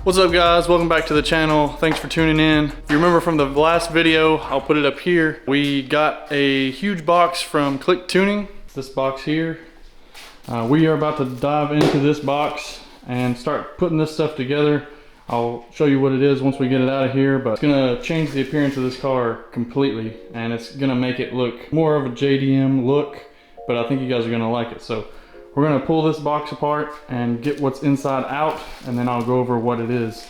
What's up guys, welcome back to the channel. Thanks for tuning in. If you remember from the last video, I'll put it up here. We got a huge box from CliqTuning, this box here. We are about to dive into this box and start putting this stuff together. I'll show you what it is once we get it out of here, but it's gonna change the appearance of this car completely and it's gonna make it look more of a JDM look, but I think you guys are gonna like it. So we're gonna pull this box apart and get what's inside out, and then I'll go over what it is.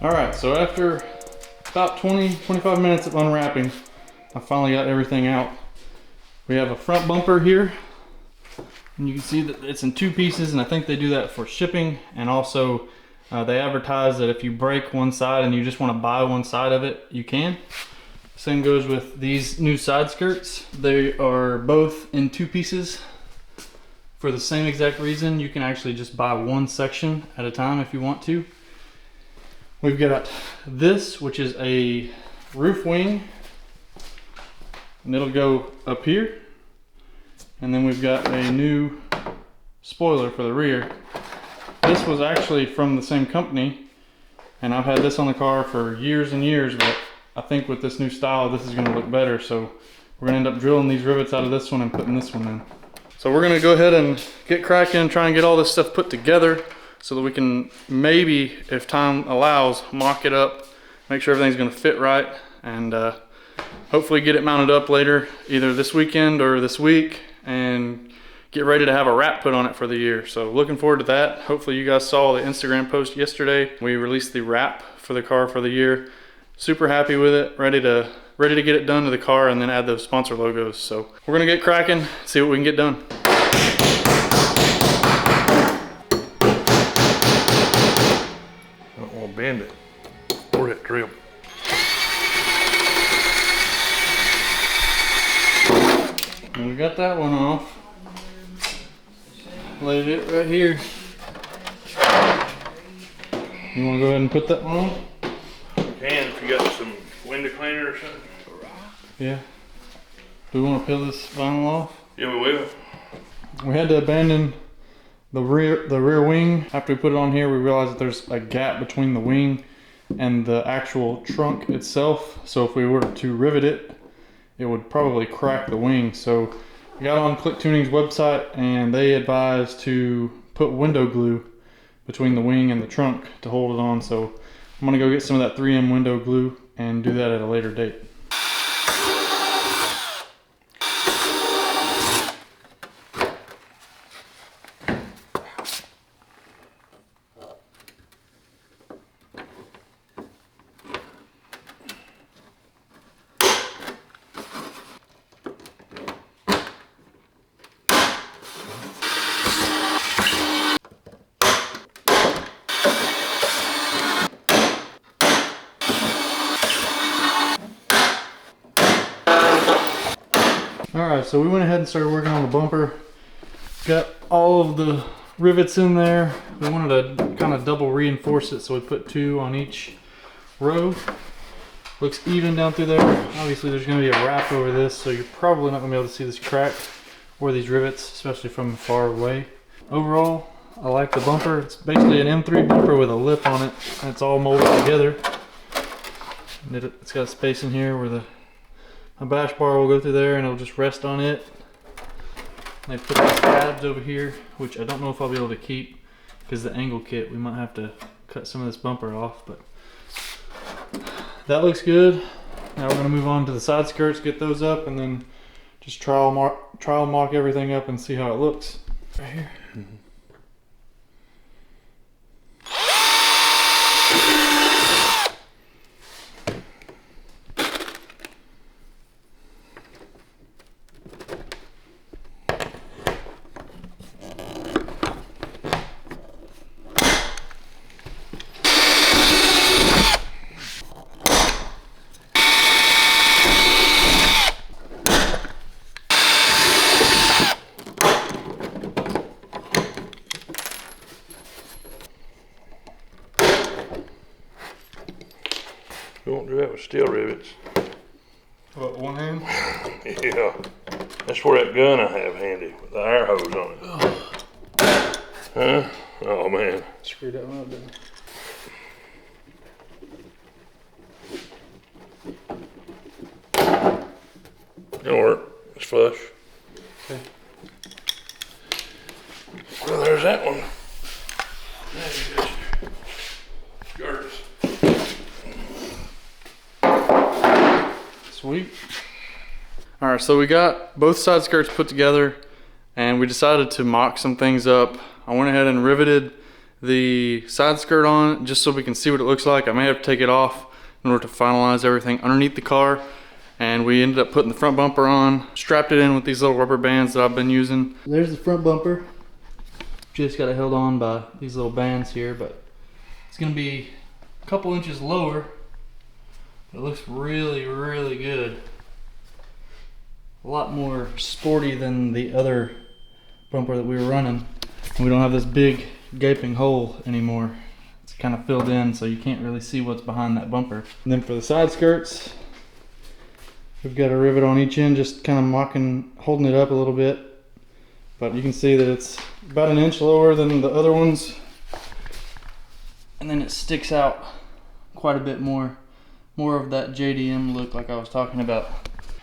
Alright, so after about 20-25 minutes of unwrapping, I finally got everything out. We have a front bumper here, and you can see that it's in two pieces, and I think they do that for shipping, and also they advertise that if you break one side and you just want to buy one side of it, you can. Same goes with these new side skirts. They are both in two pieces for the same exact reason. You can actually just buy one section at a time if you want to. We've got this, which is a roof wing, and it'll go up here. And then we've got a new spoiler for the rear. This was actually from the same company, and I've had this on the car for years and years, but I think with this new style, this is gonna look better. So we're gonna end up drilling these rivets out of this one and putting this one in. So we're gonna go ahead and get cracking, try and get all this stuff put together, so that we can maybe, if time allows, mock it up, make sure everything's gonna fit right, and hopefully get it mounted up later, either this weekend or this week, and get ready to have a wrap put on it for the year. So looking forward to that. Hopefully you guys saw the Instagram post yesterday. We released the wrap for the car for the year. Super happy with it, ready to get it done to the car and then add those sponsor logos. So we're gonna get cracking, see what we can get done. Bend it or that drill. And we got that one off. Laid it right here. You want to go ahead and put that one on? You can if you got some window cleaner or something. Yeah. Do we want to peel this vinyl off? Yeah, we will. We had to abandon the rear wing. After we put it on here, we realized that there's a gap between the wing and the actual trunk itself. So if we were to rivet it, it would probably crack the wing. So we got on CliqTuning's website and they advised to put window glue between the wing and the trunk to hold it on. So I'm gonna go get some of that 3M window glue and do that at a later date. Alright, so we went ahead and started working on the bumper. Got all of the rivets in there. We wanted to kind of double reinforce it, so we put 2 on each row. Looks even down through there. Obviously there's going to be a wrap over this, so you're probably not going to be able to see this crack. for these rivets, especially from far away. Overall, I like the bumper. It's basically an M3 bumper with a lip on it, and it's all molded together. And it's got a space in here where a bash bar will go through there, and it'll just rest on it. And they put these tabs over here, which I don't know if I'll be able to keep because the angle kit, we might have to cut some of this bumper off, but that looks good. Now we're gonna move on to the side skirts, get those up, and then just trial mock everything up and see how it looks. Right here. You won't do that with steel rivets. What, one hand? Yeah. That's for that gun I have handy with the air hose on it. Huh? Oh man. Screwed that one up, didn't I? It'll work. It's flush. Okay. Well, there's that one. There you go. Skirts. Sweet. All right, so we got both side skirts put together and we decided to mock some things up. I went ahead and riveted the side skirt on just so we can see what it looks like. I may have to take it off in order to finalize everything underneath the car. And we ended up putting the front bumper on, strapped it in with these little rubber bands that I've been using. There's the front bumper. Just got it held on by these little bands here, but it's gonna be a couple inches lower. It looks really, really good. A lot more sporty than the other bumper that we were running. And we don't have this big gaping hole anymore. It's kind of filled in so you can't really see what's behind that bumper. And then for the side skirts, we've got a rivet on each end, just kind of holding it up a little bit. But you can see that it's about an inch lower than the other ones. And then it sticks out quite a bit more. More of that JDM look like I was talking about.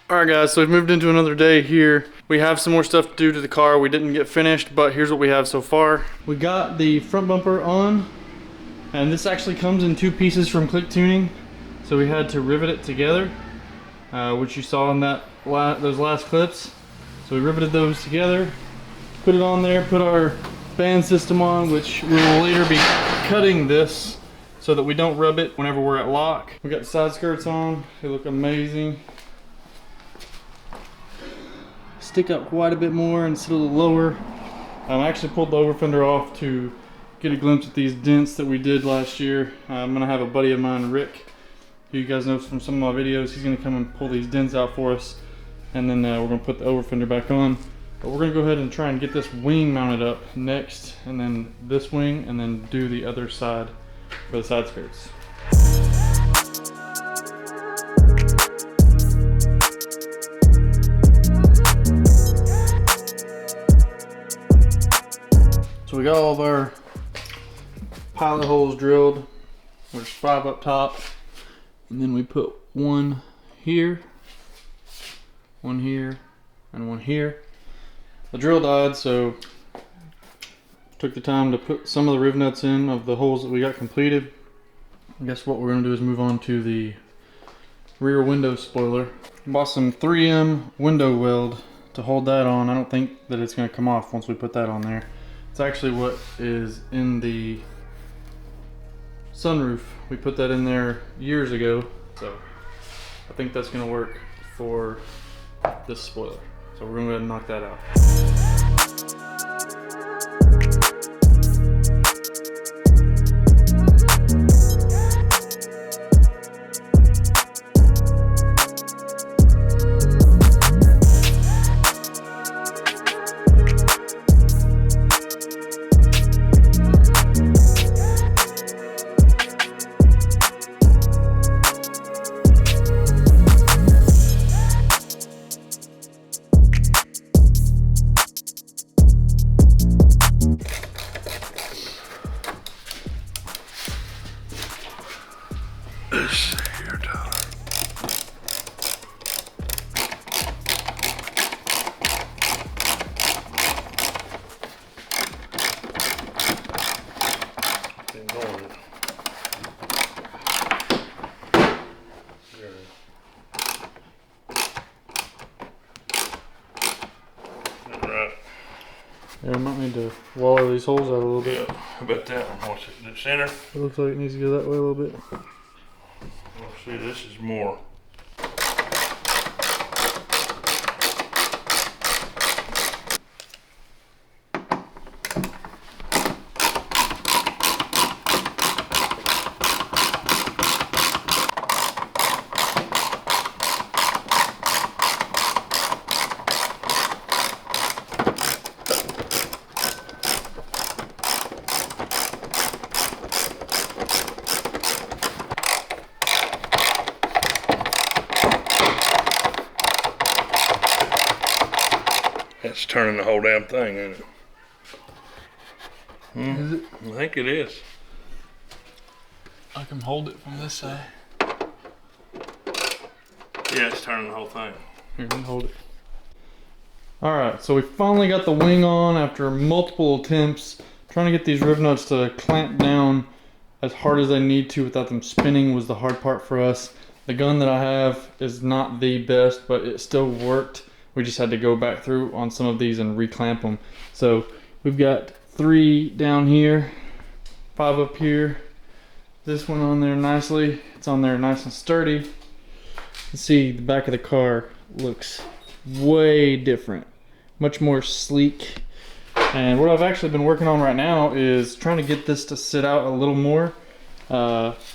All right guys, so we've moved into another day here. We have some more stuff to do to the car. We didn't get finished, but here's what we have so far. We got the front bumper on, and this actually comes in two pieces from CliqTuning. So we had to rivet it together, which you saw in those last clips. So we riveted those together, put it on there, put our band system on, which we will later be cutting this so that we don't rub it whenever we're at lock. We got the side skirts on, they look amazing. Stick up quite a bit more instead of the lower. I actually pulled the over fender off to get a glimpse at these dents that we did last year. I'm gonna have a buddy of mine, Rick, who you guys know from some of my videos. He's gonna come and pull these dents out for us, and then we're gonna put the over fender back on. But we're gonna go ahead and try and get this wing mounted up next, and then this wing, and then do the other side for the side skirts. So we got all of our pilot holes drilled. There's 5 up top, and then we put one here, and one here. The drill died, so took the time to put some of the riv nuts in of the holes that we got completed. I guess what we're going to do is move on to the rear window spoiler. Bought some 3M window weld to hold that on. I don't think that it's going to come off once we put that on there. It's actually what is in the sunroof. We put that in there years ago, so I think that's going to work for this spoiler. So we're going to go ahead and knock that out. Yeah, I might need to wallow these holes out a little bit. Yeah, how about that one? What's it? The center? It looks like it needs to go that way a little bit. Let's see, this is more. That's turning the whole damn thing, isn't it? Is it? I think it is. I can hold it from this side. Yeah, it's turning the whole thing. Here, let me hold it. Alright, so we finally got the wing on after multiple attempts. Trying to get these rib nuts to clamp down as hard as I need to without them spinning was the hard part for us. The gun that I have is not the best, but it still worked. We just had to go back through on some of these and reclamp them. So we've got 3 down here, 5 up here. This one on there nicely. It's on there nice and sturdy. You can see the back of the car looks way different, much more sleek. And what I've actually been working on right now is trying to get this to sit out a little more,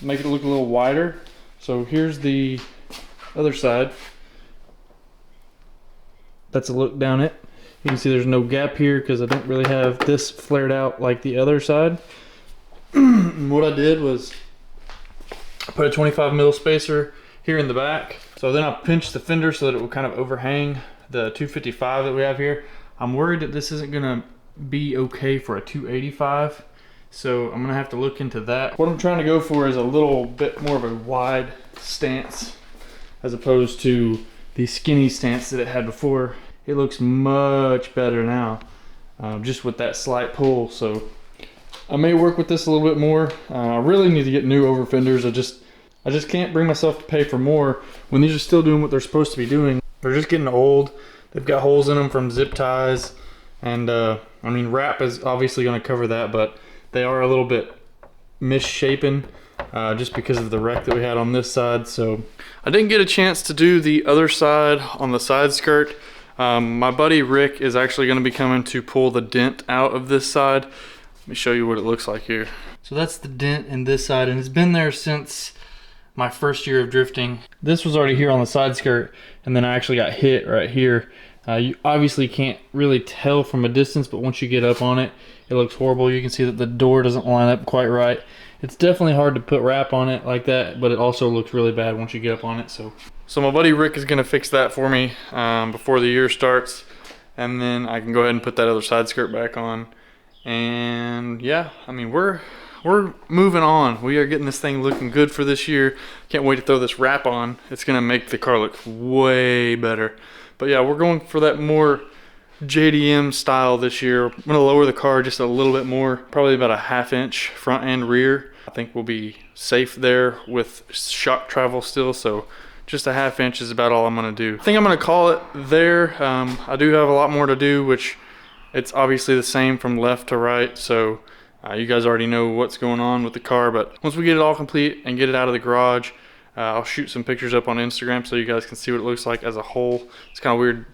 make it look a little wider. So here's the other side. That's a look down it. You can see there's no gap here because I don't really have this flared out like the other side. What I did was put a 25 mil spacer here in the back. So then I pinched the fender so that it will kind of overhang the 255 that we have here. I'm worried that this isn't gonna be okay for a 285. So I'm gonna have to look into that. What I'm trying to go for is a little bit more of a wide stance as opposed to the skinny stance that it had before. It looks much better now, just with that slight pull. So I may work with this a little bit more. I really need to get new over fenders. I just can't bring myself to pay for more when these are still doing what they're supposed to be doing. They're just getting old. They've got holes in them from zip ties, and I mean, wrap is obviously going to cover that, but they are a little bit misshapen just because of the wreck that we had on this side. So I didn't get a chance to do the other side on the side skirt. My buddy Rick is actually going to be coming to pull the dent out of this side. Let me show you what it looks like here. So that's the dent in this side, and it's been there since my first year of drifting. This was already here on the side skirt, and then I actually got hit right here. You obviously can't really tell from a distance, but once you get up on it, it looks horrible. You can see that the door doesn't line up quite right. It's definitely hard to put wrap on it like that, but it also looks really bad once you get up on it. So my buddy Rick is gonna fix that for me before the year starts, and then I can go ahead and put that other side skirt back on. And yeah, I mean, we're moving on. We are getting this thing looking good for this year. Can't wait to throw this wrap on. It's gonna make the car look way better. But yeah, we're going for that more JDM style this year. I'm gonna lower the car just a little bit more, probably about a 1/2 inch front and rear. I think we'll be safe there with shock travel still, so just a 1/2 inch is about all I'm gonna do. I think I'm gonna call it there. I do have a lot more to do, which it's obviously the same from left to right, so you guys already know what's going on with the car. But once we get it all complete and get it out of the garage, I'll shoot some pictures up on Instagram so you guys can see what it looks like as a whole. It's kind of weird.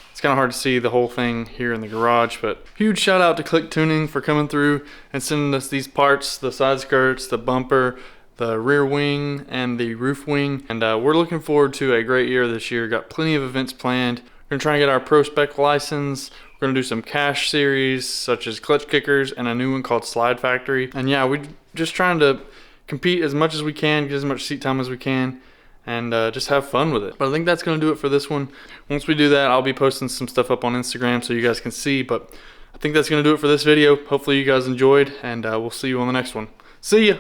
It's kind of hard to see the whole thing here in the garage, but huge shout out to CliqTuning for coming through and sending us these parts, the side skirts, the bumper, the rear wing, and the roof wing. And we're looking forward to a great year this year. Got plenty of events planned. We're gonna try and get our Pro Spec license. We're gonna do some cash series such as clutch kickers and a new one called Slide Factory. And yeah, we're just trying to compete as much as we can, get as much seat time as we can, and just have fun with it. But I think that's gonna do it for this one. Once we do that, I'll be posting some stuff up on Instagram so you guys can see. But I think that's gonna do it for this video. Hopefully you guys enjoyed, and we'll see you on the next one. See ya!